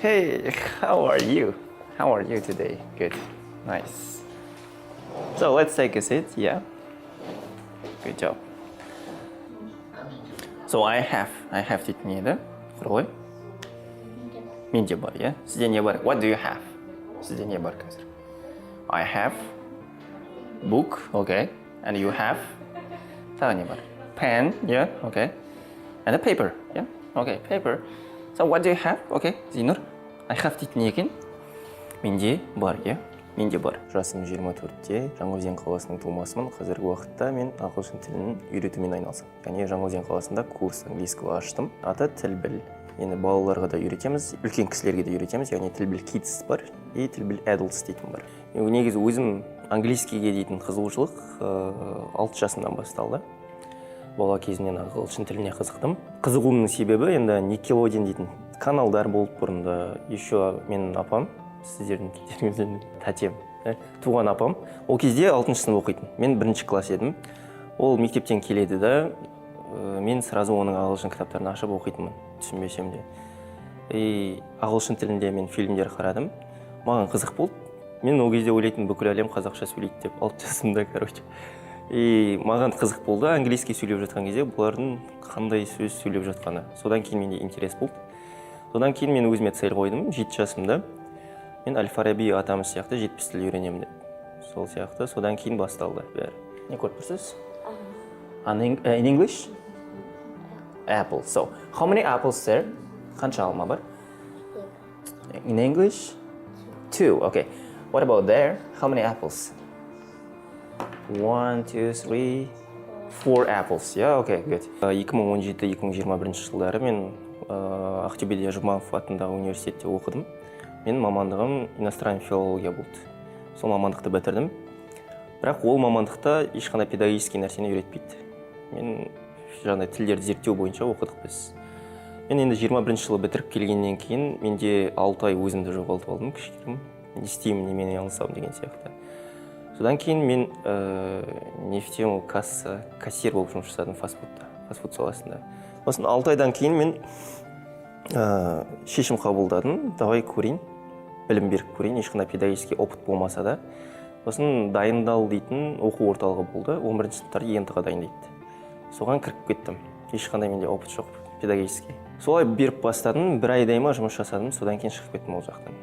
Hey, how are you? How are you today? Good. Nice. So let's take a seat. Yeah. Good job. So I have дейтін еді. Құрғой? Менде бар, иә? Сізде не бар? What do you have? Сізде не бар қазір? I have book, okay. And you have? Тағы не бар? Pen, yeah, okay. And a paper, yeah, okay, paper. So what do you have? Okay, Зинур. I have дейтін екен. Менде бар, иә? Менде бар. Жасым 24-те, Жаңаөзен қаласының тумасымын. Қазіргі уақытта мен ағылшын тілін үйретумен айналысамын. Яғни Жаңаөзен қаласында курс английского аштым. Аты тіл біл. Енді балаларға да үйретеміз, үлкен кісілерге де үйретеміз. Яғни тіл біл kids бар, и тіл біл adults дейтін бар. Негізі өзім английскийге дейтін қызығушылық 6 жасымнан басталды. Бала кезімнен ағылшын тіліне қызықтым. Қызығуымның себебі енді Nickelodeon дейтін каналдар болып бұрында. Еще менің апам, сіздердің кетеріңізден тәтем, туған апам. Ол кезде 6-шы сынып оқитын. Мен 1-ші класс едім. Ол мектептен келеді да, мен сразу оның ағылшын кітаптарын ашып оқитынмын, түсінбесем де. И ағылшын тілінде мен фильмдер қарадым. Маған қызық болды. Мен ол кезде ойлайтын бүкіл әлем қазақша сөйлейді деп, 6 жасымда, короче. И маған қызық болды, английский сөйлеп жатқан кезде бұлардың қандай сөз сөйлеп жатқаны. Содан кейін менде интерес болды. Содан кейін мен өзіме цель қойдым, 7 жасымда. Мен Әл-Фараби атамыз сияқты 70 тіл үйренемін деп. Сол сияқты, содан кейін басталды бәрі. Не көріп тұрсыз? In English? Apple. So, how many apples there? Қанша алма бар? In English? 2. Okay. What about there? How many apples? 1, 2, 3, 4 apples. Yeah, okay, good. 2017-2021 жылдары мен Ақтөбеде Жұманов атындағы университетте оқыдым. Мен мамандығым иностранная филология болды. Сол мамандықты бітірдім. Бірақ ол мамандықта ешқандай педагогический нәрсені үйретпейді. Мен жаңағыдай тілдерді зерттеу бойынша оқыдық біз. Мен енді 21 жылы бітіріп келгеннен кейін менде 6 ай өзімді жоғалтып алдым, кішкенем. Не істеймін, немен айналысамын деген сияқты. Содан кейін мен нефтем кассир болып жұмыс жасадым фастфуд саласында. Сосын 6 айдан кейін мен шешім қабылдадым, давай көрейін, білім беріп көрейін, ешқандай педагогический опыт болмаса да. Сосын дайындал дейтін оқу орталығы болды, 11-ші сыныптарды ЕНТ-ға дайындайды. Соған кіріп кеттім, ешқандай менде опыт жоқ педагогический. Солай беріп бастадым, 1 айдай ма жұмыс жасадым, содан кейін шығып кеттім ол жақтан.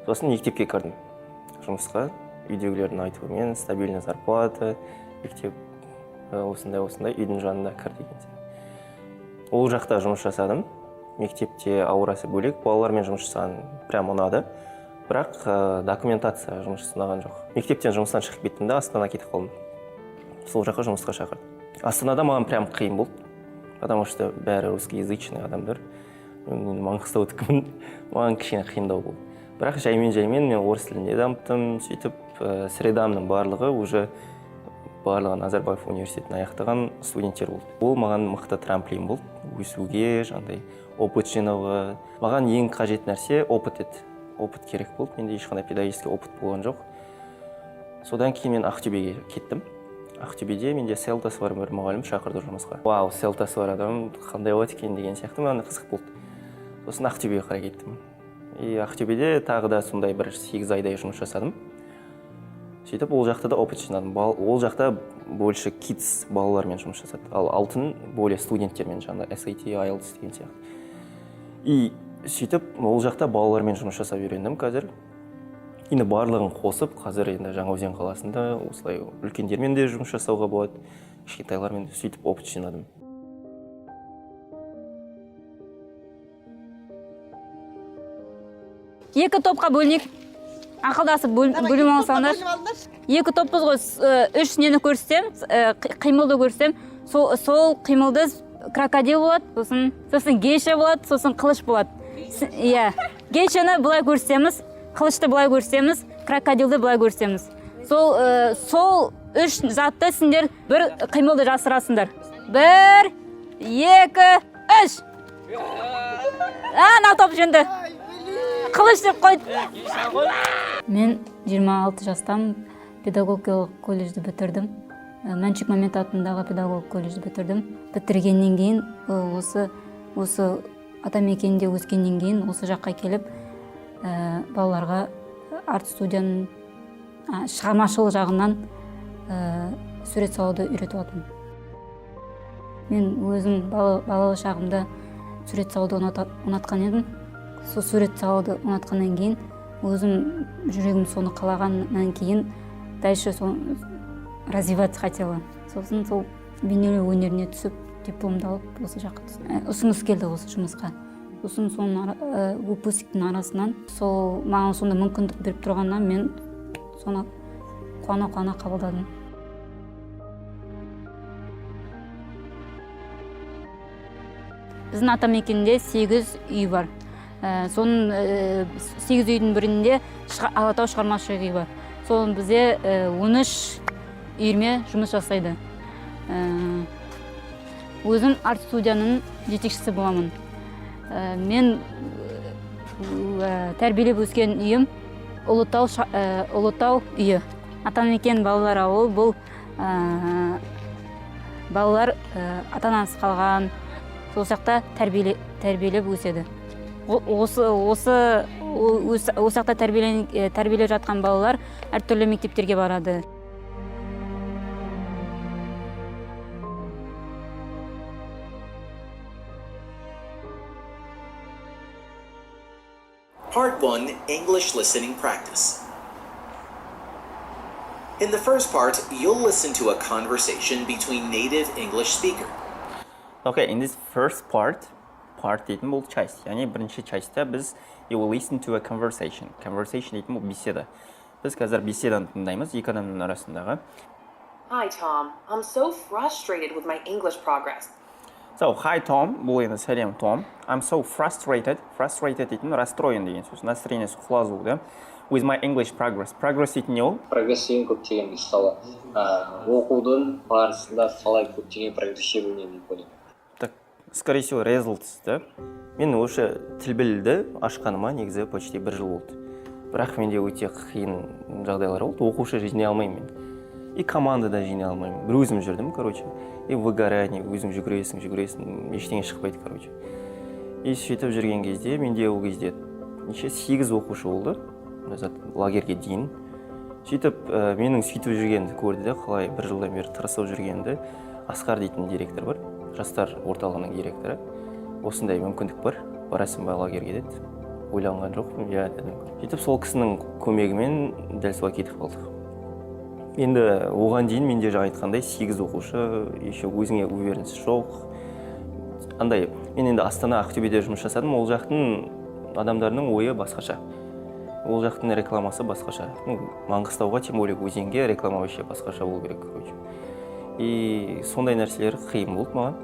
Сосын мектепке кірдім жұмысқа, үйдегілердің айтуымен, стабильный зарплата, мектеп осындай үйдің жанында кір деген сияқты. Ол жақта жұмыс жасадым. Мектепте аурасы бөлек, балалармен жұмыс жасаған прям ұнады. Бірақ документация жұмыс ұнаған жоқ. Мектептен жұмыстан шығып кеттім де Астана кетіп қалдым. Сол жаққа жұмысқа шақырды. Астанада маған прям қиын болды, потому что бәрі русскоязычный адамдар. Мен Маңғыстаудікімін, маған кішкене қиындау болды. Бірақ жаймен мен орыс тілінде дамыттым, сөйтіп средамның барлығы уже барлығы Назарбаев университетін аяқтаған студенттер болды. Ол маған мықты трамплин болды, өсуге, жаңағыдай опыт жинауға. Маған ең қажет нәрсе опыт еді. Опыт керек болды, менде ешқандай педагогический опыт болған жоқ. Содан кейін мен Ақтөбеге кеттім. Ақтөбеде менде селтасы бар бір мұғалім шақырды жұмысқа. Вау, селтасы бар адам қандай болады екен деген сияқты маған қызық болды. Сосын Ақтөбеге қарай кеттім. И Ақтөбеде тағы да сондай бір 8 айдай жұмыс жасадым. Сөйтіп ол жақта да опыт жинадым. Ол жақта больше kids балалармен жұмыс жасады. Ал алтын более студенттермен жаңағы SAT, IELTS деген сияқты. И сөйтіп ол жақта балалармен жұмыс жасап үйрендім қазір. Енді барлығын қосып, қазір енді Жаңаөзен қаласында осылай үлкендермен де жұмыс жасауға болады, кішкентайлармен де сөйтіп опыт жинадым. Екі топқа бөлінейік. Ақылдасып бөлім алсаңдар. Екі топпыз ғой, 3 нені көрсем, қимылды көрсем, сол қимылды крокодил болады, сосын гейша болады, сосын қылыш болады. Гейшаны бұлай көрсеміз, қылышты бұлай көрсеміз, крокодилды бұлай көрсеміз. Сол 3 затты сендер бір қимылды жасырасыңдар. 1, 2, 3. Ана топ жөнді. Қылыш деп қойды. Мен 26 жастан педагогикалық колледжді бітірдім. Мәншік Мәмет атындағы педагогикалық колледжді бітірдім. Бітіргеннен кейін осы атамекенде өскеннен кейін осы жаққа келіп балаларға арт студияның шығармашылық жағынан сурет салуды үйретіп жатырмын. Мен өзім балалық шағымда сурет салуды ұнатқан едім. Сол сурет салуды ұнатқаннан кейін өзім жүрегім соны қалағаннан кейін дальше соны развивать хотела. Сосын сол бейнелеу өнеріне түсіп дипломды алып осы жаққа ұсыныс келді осы жұмысқа. Сосын соның выпускниктің арасынан сол маған сонда мүмкіндік беріп тұрғаннан мен соны қуана қабылдадым. Біздің атамекенде 8 үй бар. Соның 8 үйдің бірінде Алатау шығармашылық үйі бар. Соның бізде 13 үйірме жұмыс жасайды. Өзім арт студияның жетекшісі боламын. Мен тәрбиелеп өскен үйім Ұлытау үйі. Атамекен балалар ауылы бұл балалар ата-анасыз қалған, сол жақта тәрбиелеп өседі. Осы жақта тәрбиелеп жатқан балалар әртүрлі мектептерге барады. Part 1, English Listening Practice. In the first part, you'll listen to a conversation between native English speaker. Okay, in this first part дейтін бұл часть. Яғни бірінші частьта біз you will listen to a conversation. Conversation дейтін бұл беседа. Біз қазір беседаны тыңдаймыз екі адамның арасындағы. Hi Tom, I'm so frustrated with my English progress. So, hi Tom, бұл енді сәлем Том. I'm so frustrated. Frustrated дейтін расстроен деген сөз. Настроениесі құлазу, да? With my English progress. Progress дейтін не ол? Прогресс деген көптеген мысалы оқудың барысында қалай көптеген прогрессирование деп ойлаймын. Так, скорее всего, results, да? Мен осы тіл білді ашқаныма негізі почти 1 жыл болды. Бірақ менде өте қиын жағдайлар болды. Оқушы жинай алмаймын мен. И командада жинай алмаймын. Бір өзім жүрдім, короче. И выгорание, өзің жүгіресің, ештеңе шықпайды, короче. И сөйтіп жүрген кезде, менде ол кезде 8 оқушы болды. Лагерге дейін. Сөйтіп, менің сөйтіп жүргенді көрді де, қалай 1 жылдан бері тырысып жүргенді. Асқар дейтін директор бар, жастар орталығының директоры. Осындай мүмкіндік бар, барасың ба лагерге деді. Ойланған жоқпын, я дедім. Сөйтіп, сол кісінің көмегімен дәл солай кетіп қалдық. Енді оған дейін менде жаңа айтқандай 8 оқушы, еще өзіңе уверенсіз жоқ. Андай, мен енді Астана, Ақтөбеде жұмыс жасадым, ол жақтың адамдарының ойы басқаша. Ол жақтың рекламасы басқаша. Маңғыстауға, тем более өзенге реклама вообще басқаша болу керек, короче. И сондай нәрселер қиын болды маған.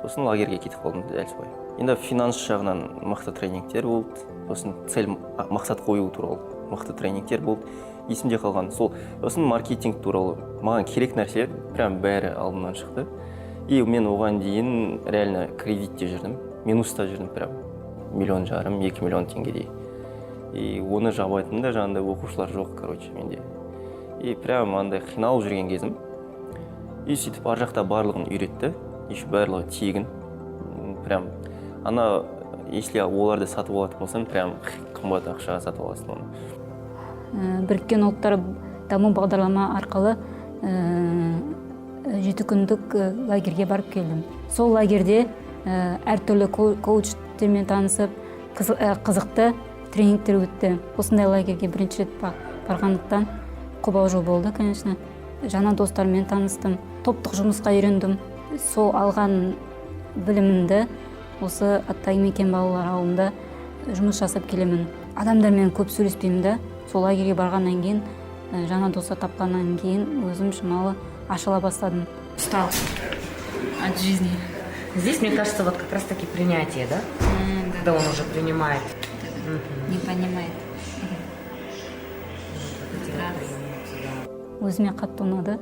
Сосын лагерге кетіп қалдым дәл солай. Енді финанс жағынан мықты тренингтер болды. Сосын мақсат қою туралы мықты тренингтер болды. Есімде қалған. Сосын маркетинг туралы маған керек нәрселер прям бәрі алдымнан шықты. И мен оған дейін реально кредитте жүрдім. Минуста жүрдім прям. 1,5 миллион, 2 миллион теңгедей. И оны жабайтын да жаңағындай оқушылар жоқ, короче, менде. И прям андай қиналып жүрген кезім. И сөйтіп ар жақта барлығын үйретті. Еще барлығы тегін. Прям ана если оларды сатып алатын болсам, прям қымбат ақшаға сатып аласың оны. Біріккен ұлттар даму бағдарлама арқылы 7 күндік лагерге барып келдім. Сол лагерде әртүрлі коучтермен танысып, қызықты тренингтер өтті. Осындай лагерге бірінші рет барғандықтан қобалжу болды, конечно. Жаңа достармен таныстым, топтық жұмысқа үйрендім. Сол алған білімімді осы Атамекен балалар ауылында жұмыс жасап келемін. Адамдармен көп сөйлеспеймін да. Сол лагерге барғаннан кейін, жаңа достар тапқаннан кейін өзім шамалы ашыла бастадым. Устал от жизни. Здесь, мне кажется, вот как раз таки принятие, да? Когда он уже принимает. Не понимает. Өзіме қатты ұнады.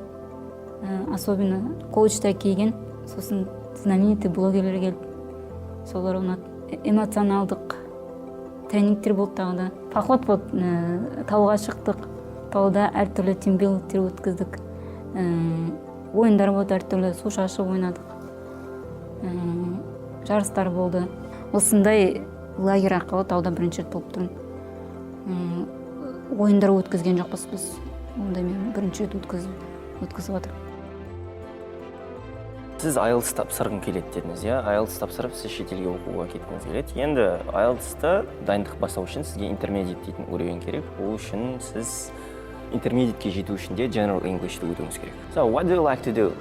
Особенно коучтар келген, сосын знаменитый блогерлер келіп, солар ұнады. Эмоционалдық тренингтер болды тағы да. Поход болды, тауға шықтық. Тауда әртүрлі тимбилдингтер өткіздік. Ойындар болды әртүрлі, су шашып ойнадық. Жарыстар болды. Осындай лагерь арқылы тауда бірінші рет болып тұрмын. ойындар өткізген жоқпыз біз. Онда мен бірінші рет өткізіп жатырмын. Сіз IELTS тапсырғың келеді дедіңіз, иә? IELTS тапсырып, сіз шетелге оқуға кеткіңіз келеді. Енді IELTS-та дайындық бастау үшін сізге intermediate дейтін уровень керек. Ол үшін сіз intermediate-ке жету үшін де general English-ті өтуіңіз керек. So, what do you like to do?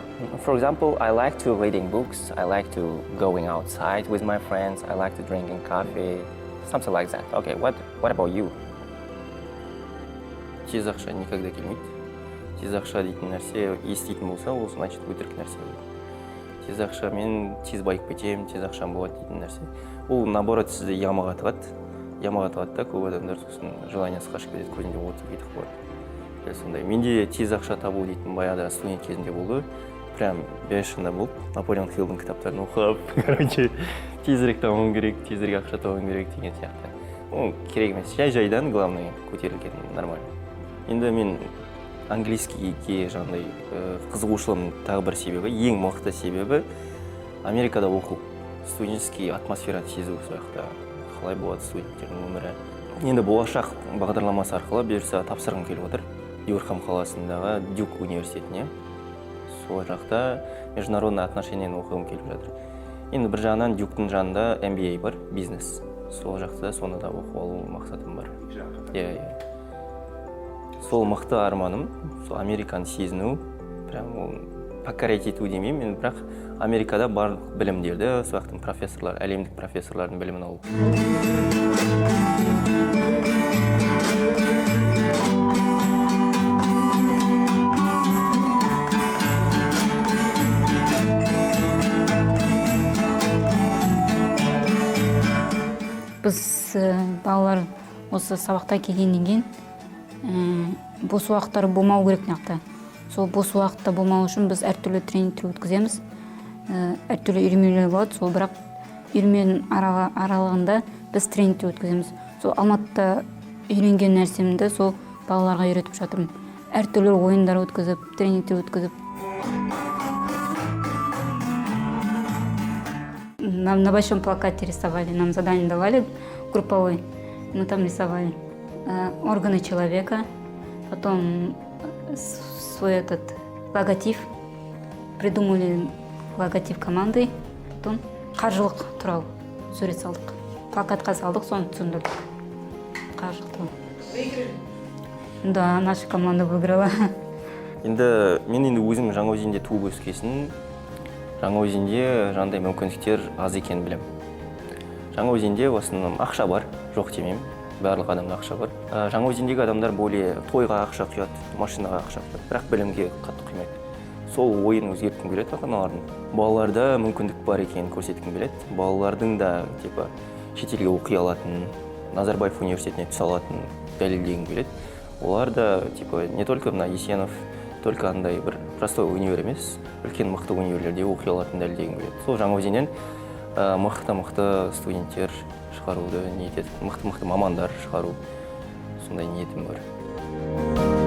For example, I like to reading books, I like to going outside with my friends, I like to drinking coffee, something like that. Okay, what about you? Тез ақша никогда келмейді. Тез ақша дейтін нәрсе еститін болса, ол значит өтірік нәрсе. Тез ақша, мен тез байып кетемін, тез ақшам болады дейтін нәрсе. Ол наоборот сізді ямаға тығады. Ямаға тығады да, көп адамдар сосын желаниясы қашып кетеді, көзінде от кетіп қалады. Сондай. Менде тез ақша табу дейтін баяғыда студент кезінде болды. Прям бешено болды. Наполеон Хиллдің кітаптарын оқып, короче, тезірек табуым керек, тезірек ақша табуым керек деген сияқты. Ол керек емес. Жай-жайдан главное көтерілген нормально. Енді мен английскийге жаңағыдай қызығушылығымның тағы бір себебі, ең мықты себебі Америкада оқу. Студенческий атмосфераны сезу сол жақта. Қалай болады студенттердің өмірі. Енді болашақ бағдарламасы арқылы бұйырса тапсырғым келіп отыр. Дюрхам қаласындағы Дюк университетіне. Сол жақта международный отношенияны оқығым келіп жатыр. Енді бір жағынан Дюктың жанында MBA бар, бизнес. Сол жақта соны да оқып алу мақсатым бар. Иә. Сол мықты арманым, сол Американы сезіну, прям ол покорять ету демеймін, мен бірақ Америкада барлық білімдерді, сол жақтың профессорлар, әлемдік профессорлардың білімін алу. Біз балалар осы сабақта келгеннен кейін бос уақыттары болмау керек нақты. Сол бос уақытта болмау үшін біз әртүрлі тренингтер өткіземіз. Әртүрлі үйірмелер болады, сол бірақ үйірменің аралығында біз тренингтер өткіземіз. Сол Алматыда үйренген нәрсемді сол балаларға үйретіп жатырмын. Әртүрлі ойындар өткізіп, тренингтер өткізіп. Нам на большом плакате рисовали, нам задание давали групповой, мы там рисовали органы человека, потом свой этот логотип, придумали логотип команды, потом қаржылық туралы сурет салдық. Плакатқа салдық, соны түсіндірдік. Қаржылық туралы. Да, наша команда выиграла. Енді мен өзім Жаңаөзенде туып өскесін, Жаңаөзенде жаңағыдай мүмкіндіктер аз екенін білем. Жаңаөзенде в основном ақша бар, жоқ демеймін. Барлық адамда ақша бар. Жаңаөзендегі адамдар более тойға ақша құяды, машинаға ақша құяды, бірақ білімге қатты құймайды. Сол ойын өзгерткім келеді ата-аналардың. Балаларда мүмкіндік бар екенін көрсеткім келеді. Балалардың да типа шетелге оқи алатын, Назарбаев университетіне түсе алатын дәлелдегім келеді. Олар да типа не только мына Есенов, только андай бір простой универ емес, үлкен мықты универлерде оқи алатын дәлелдегім келеді. Сол Жаңаөзеннен мықты студенттер шығаруды ниет етіп, мықты мамандар шығару, сондай ниетім бар.